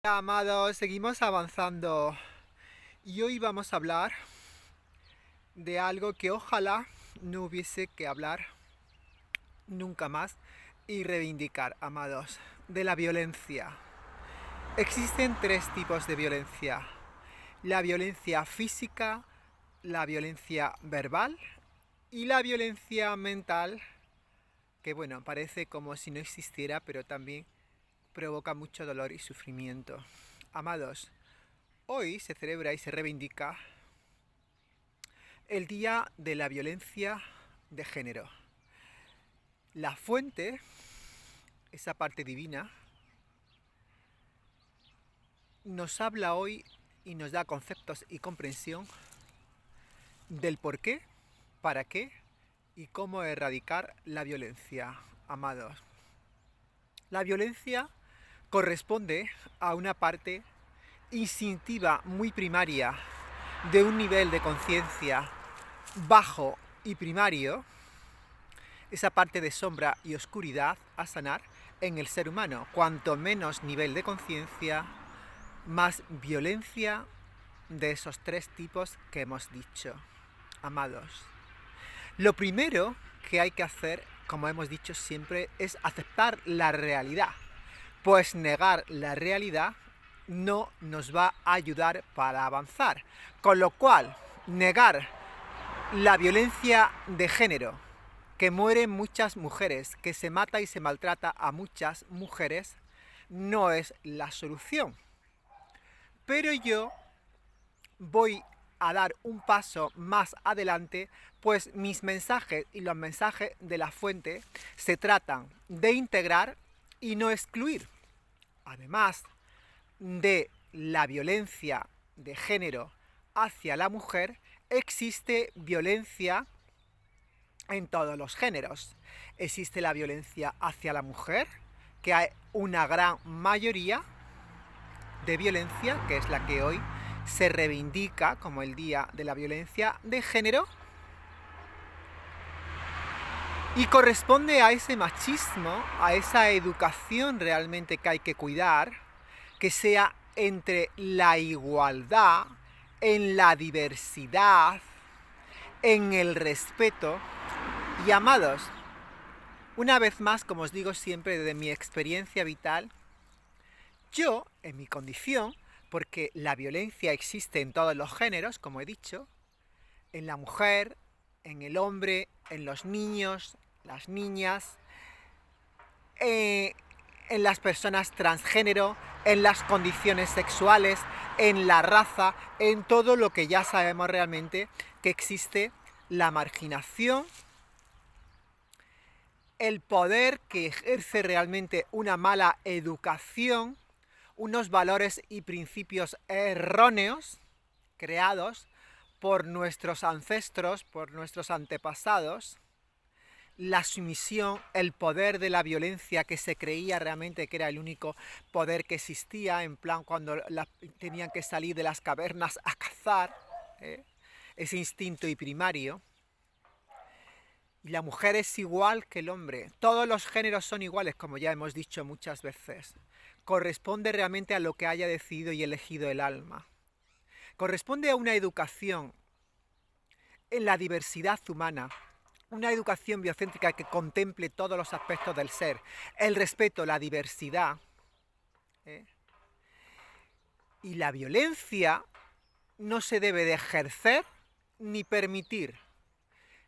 Hola, amados, seguimos avanzando y hoy vamos a hablar de algo que ojalá no hubiese que hablar nunca más y reivindicar, amados, de la violencia. Existen tres tipos de violencia: la violencia física, la violencia verbal y la violencia mental, que bueno, parece como si no existiera, pero también provoca mucho dolor y sufrimiento. Amados, hoy se celebra y se reivindica el Día de la Violencia de Género. La fuente, esa parte divina, nos habla hoy y nos da conceptos y comprensión del por qué, para qué y cómo erradicar la violencia, amados. La violencia corresponde a una parte instintiva muy primaria de un nivel de conciencia bajo y primario, esa parte de sombra y oscuridad a sanar en el ser humano. Cuanto menos nivel de conciencia, más violencia de esos tres tipos que hemos dicho. Amados, lo primero que hay que hacer, como hemos dicho siempre, es aceptar la realidad, pues negar la realidad no nos va a ayudar para avanzar. Con lo cual, negar la violencia de género, que mueren muchas mujeres, que se mata y se maltrata a muchas mujeres, no es la solución. Pero yo voy a dar un paso más adelante, pues mis mensajes y los mensajes de la fuente se tratan de integrar y no excluir. Además de la violencia de género hacia la mujer, existe violencia en todos los géneros. Existe la violencia hacia la mujer, que hay una gran mayoría de violencia, que es la que hoy se reivindica como el Día de la Violencia de Género, y corresponde a ese machismo, a esa educación realmente que hay que cuidar, que sea entre la igualdad, en la diversidad, en el respeto. Y amados, una vez más, como os digo siempre desde mi experiencia vital, yo, en mi condición, porque la violencia existe en todos los géneros, como he dicho, en la mujer, en el hombre, en los niños, las niñas, en las personas transgénero, en las condiciones sexuales, en la raza, en todo lo que ya sabemos realmente que existe la marginación, el poder que ejerce realmente una mala educación, unos valores y principios erróneos creados por nuestros ancestros, por nuestros antepasados, la sumisión, el poder de la violencia que se creía realmente que era el único poder que existía, en plan cuando tenían que salir de las cavernas a cazar, ese instinto y primario. Y la mujer es igual que el hombre. Todos los géneros son iguales, como ya hemos dicho muchas veces. Corresponde realmente a lo que haya decidido y elegido el alma. Corresponde a una educación en la diversidad humana, una educación biocéntrica que contemple todos los aspectos del ser, el respeto, la diversidad, ¿eh? Y la violencia no se debe de ejercer ni permitir.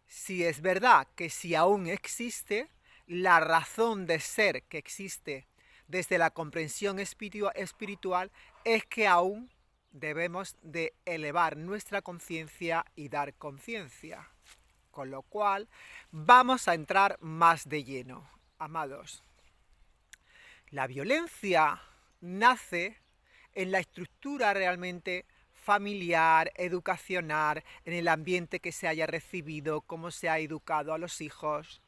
Si es verdad que si aún existe, la razón de ser que existe desde la comprensión espiritual es que aún debemos de elevar nuestra conciencia y dar conciencia. Con lo cual, vamos a entrar más de lleno. Amados, la violencia nace en la estructura realmente familiar, educacional, en el ambiente que se haya recibido, cómo se ha educado a los hijos.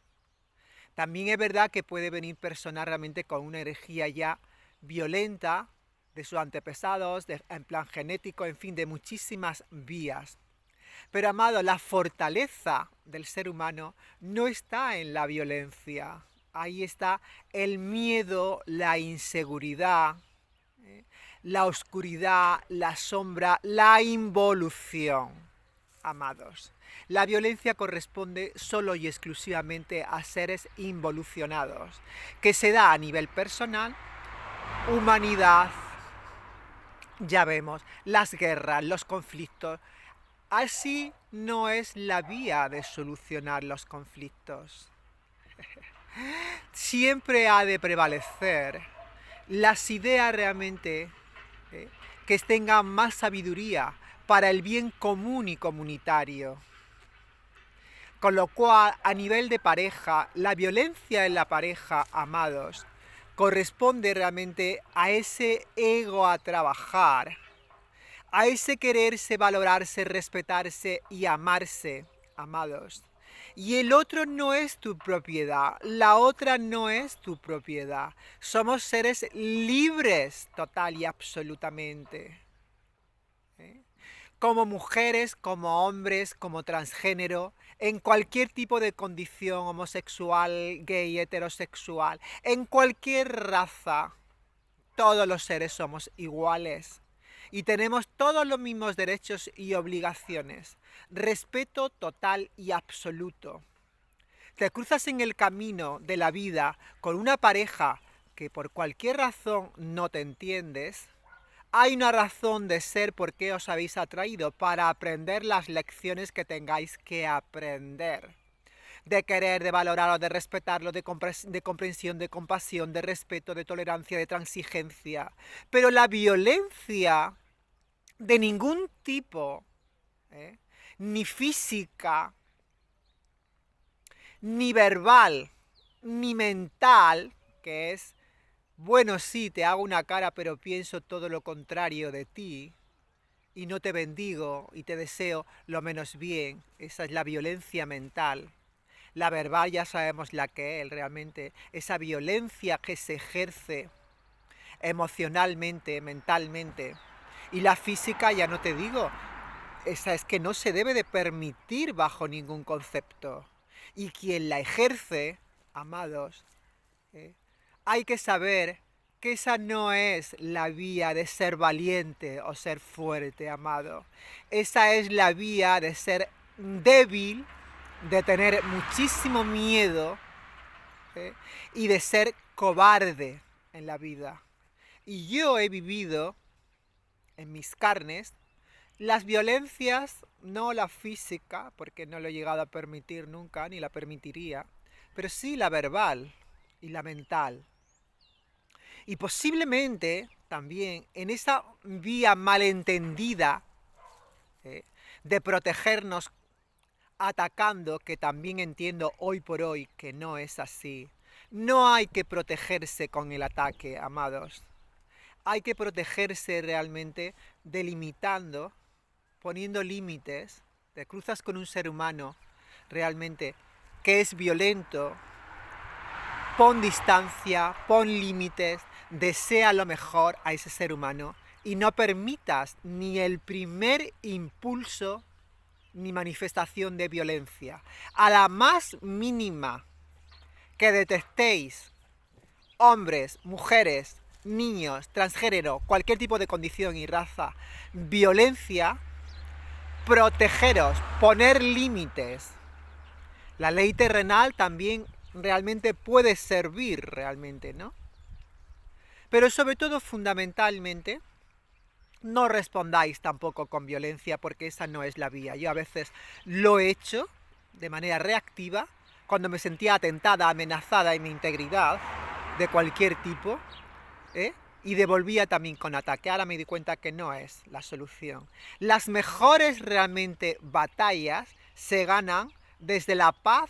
También es verdad que puede venir personas realmente con una energía ya violenta de sus antepasados, en plan genético, en fin, de muchísimas vías. Pero, amado, la fortaleza del ser humano no está en la violencia. Ahí está el miedo, la inseguridad, ¿eh? la oscuridad, la sombra, la involución, amados. La violencia corresponde solo y exclusivamente a seres involucionados, que se da a nivel personal, humanidad, ya vemos, las guerras, los conflictos. Así no es la vía de solucionar los conflictos. Siempre ha de prevalecer las ideas realmente que tengan más sabiduría para el bien común y comunitario. Con lo cual, a nivel de pareja, la violencia en la pareja, amados, corresponde realmente a ese ego a trabajar, a ese quererse, valorarse, respetarse y amarse, amados. Y el otro no es tu propiedad, la otra no es tu propiedad. Somos seres libres total y absolutamente. Como mujeres, como hombres, como transgénero, en cualquier tipo de condición homosexual, gay, heterosexual, en cualquier raza, todos los seres somos iguales y tenemos todos los mismos derechos y obligaciones. Respeto total y absoluto. Te cruzas en el camino de la vida con una pareja que por cualquier razón no te entiendes. Hay una razón de ser por qué os habéis atraído, para aprender las lecciones que tengáis que aprender. De querer, de valorar, de respetarlo, de comprensión, de compasión, de respeto, de tolerancia, de transigencia. Pero la violencia de ningún tipo, ni física, ni verbal, ni mental, que es, bueno, sí, te hago una cara, pero pienso todo lo contrario de ti, y no te bendigo y te deseo lo menos bien. Esa es la violencia mental. La verbal ya sabemos la que es realmente, esa violencia que se ejerce emocionalmente, mentalmente. Y la física ya no te digo, esa es que no se debe de permitir bajo ningún concepto. Y quien la ejerce, amados, hay que saber que esa no es la vía de ser valiente o ser fuerte, amado. Esa es la vía de ser débil, de tener muchísimo miedo y de ser cobarde en la vida. Y yo he vivido en mis carnes las violencias, no la física, porque no lo he llegado a permitir nunca, ni la permitiría, pero sí la verbal y la mental. Y posiblemente también en esa vía malentendida de protegernos atacando, que también entiendo hoy por hoy que no es así. No hay que protegerse con el ataque, amados. Hay que protegerse realmente delimitando, poniendo límites. Te cruzas con un ser humano realmente que es violento. Pon distancia, pon límites, desea lo mejor a ese ser humano y no permitas ni el primer impulso ni manifestación de violencia. A la más mínima que detectéis, hombres, mujeres, niños, transgénero, cualquier tipo de condición y raza, violencia, protegeros, poner límites. La ley terrenal también realmente puede servir realmente, ¿no? Pero sobre todo, fundamentalmente, no respondáis tampoco con violencia, porque esa no es la vía. Yo a veces lo he hecho de manera reactiva, cuando me sentía atentada, amenazada en mi integridad, de cualquier tipo, y devolvía también con ataque. Ahora me di cuenta que no es la solución. Las mejores realmente batallas se ganan desde la paz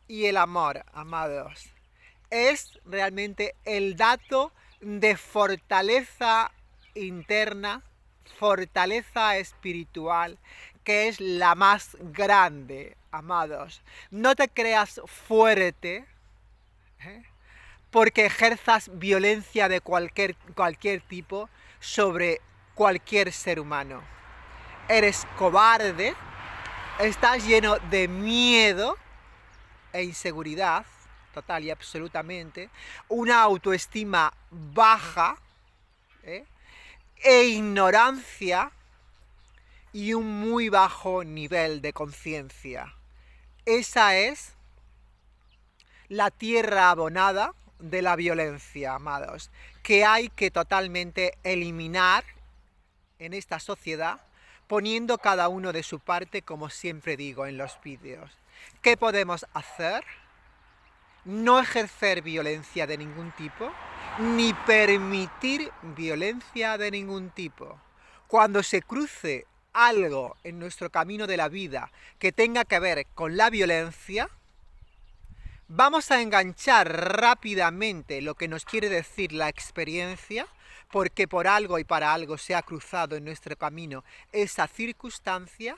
y el amor, amados. Es realmente el dato de fortaleza interna, fortaleza espiritual, que es la más grande, amados. No te creas fuerte, porque ejerzas violencia de cualquier tipo sobre cualquier ser humano. Eres cobarde, estás lleno de miedo e inseguridad, total y absolutamente, una autoestima baja, e ignorancia y un muy bajo nivel de conciencia. Esa es la tierra abonada de la violencia, amados, que hay que totalmente eliminar en esta sociedad, poniendo cada uno de su parte, como siempre digo en los vídeos. ¿Qué podemos hacer? No ejercer violencia de ningún tipo, ni permitir violencia de ningún tipo. Cuando se cruce algo en nuestro camino de la vida que tenga que ver con la violencia, vamos a enganchar rápidamente lo que nos quiere decir la experiencia, porque por algo y para algo se ha cruzado en nuestro camino esa circunstancia,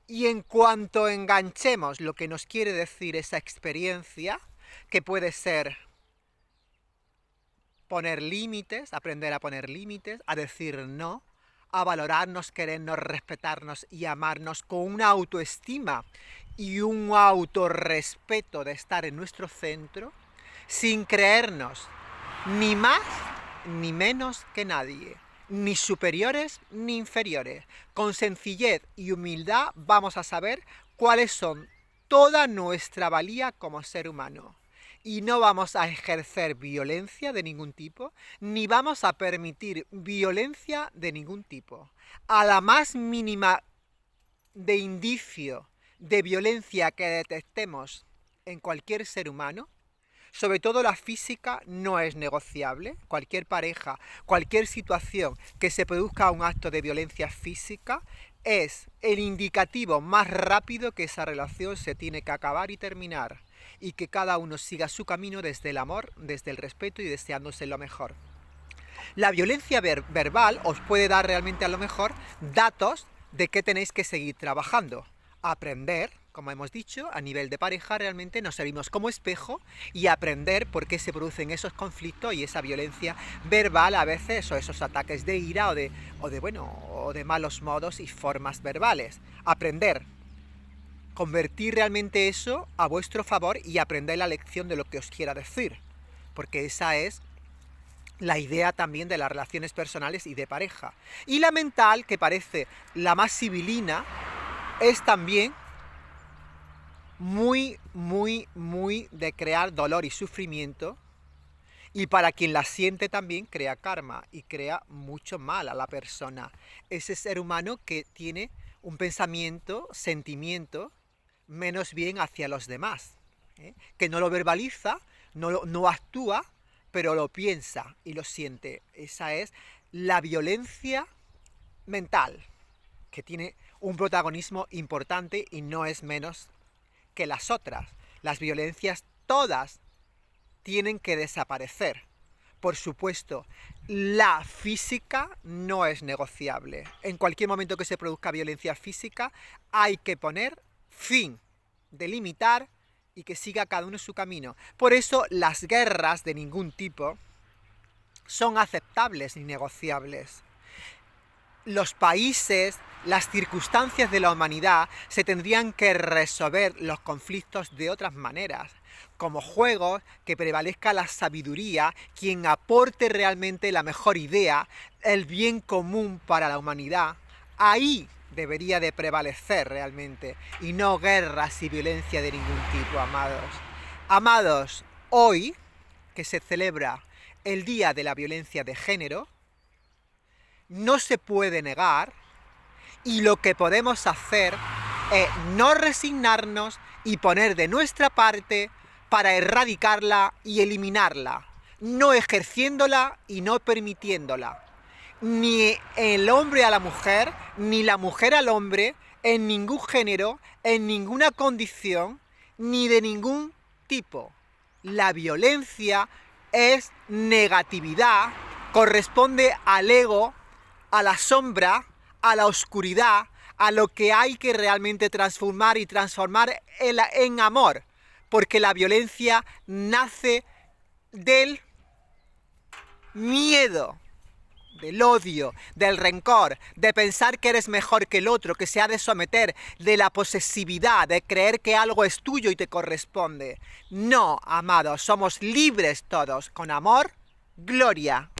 y en cuanto enganchemos lo que nos quiere decir esa experiencia, que puede ser poner límites, aprender a poner límites, a decir no, a valorarnos, querernos, respetarnos y amarnos con una autoestima y un autorrespeto de estar en nuestro centro, sin creernos ni más ni menos que nadie, ni superiores ni inferiores. Con sencillez y humildad vamos a saber cuáles son toda nuestra valía como ser humano. Y no vamos a ejercer violencia de ningún tipo, ni vamos a permitir violencia de ningún tipo. A la más mínima de indicio de violencia que detectemos en cualquier ser humano, sobre todo la física, no es negociable. Cualquier pareja, cualquier situación que se produzca un acto de violencia física es el indicativo más rápido que esa relación se tiene que acabar y terminar, y que cada uno siga su camino desde el amor, desde el respeto y deseándose lo mejor. La violencia verbal os puede dar realmente a lo mejor datos de qué tenéis que seguir trabajando. Aprender, como hemos dicho, a nivel de pareja realmente nos servimos como espejo y aprender por qué se producen esos conflictos y esa violencia verbal a veces, o esos ataques de ira o de malos modos y formas verbales. Aprender. Convertir realmente eso a vuestro favor y aprender la lección de lo que os quiera decir. Porque esa es la idea también de las relaciones personales y de pareja. Y la mental, que parece la más civilina, es también muy de crear dolor y sufrimiento. Y para quien la siente también crea karma y crea mucho mal a la persona. Ese ser humano que tiene un pensamiento, sentimiento, menos bien hacia los demás, que no lo verbaliza, no actúa, pero lo piensa y lo siente. Esa es la violencia mental, que tiene un protagonismo importante y no es menos que las otras. Las violencias todas tienen que desaparecer. Por supuesto, la física no es negociable. En cualquier momento que se produzca violencia física hay que poner fin, delimitar y que siga cada uno su camino. Por eso las guerras de ningún tipo son aceptables ni negociables. Los países, las circunstancias de la humanidad se tendrían que resolver los conflictos de otras maneras, como juegos, que prevalezca la sabiduría, quien aporte realmente la mejor idea, el bien común para la humanidad. Ahí debería de prevalecer realmente, y no guerras y violencia de ningún tipo, amados. Amados, hoy, que se celebra el Día de la Violencia de Género, no se puede negar, y lo que podemos hacer es no resignarnos y poner de nuestra parte para erradicarla y eliminarla, no ejerciéndola y no permitiéndola. Ni el hombre a la mujer, ni la mujer al hombre, en ningún género, en ninguna condición, ni de ningún tipo. La violencia es negatividad, corresponde al ego, a la sombra, a la oscuridad, a lo que hay que realmente transformar y transformar en amor, porque la violencia nace del miedo, del odio, del rencor, de pensar que eres mejor que el otro, que se ha de someter, de la posesividad, de creer que algo es tuyo y te corresponde. No, amados, somos libres todos, con amor, gloria.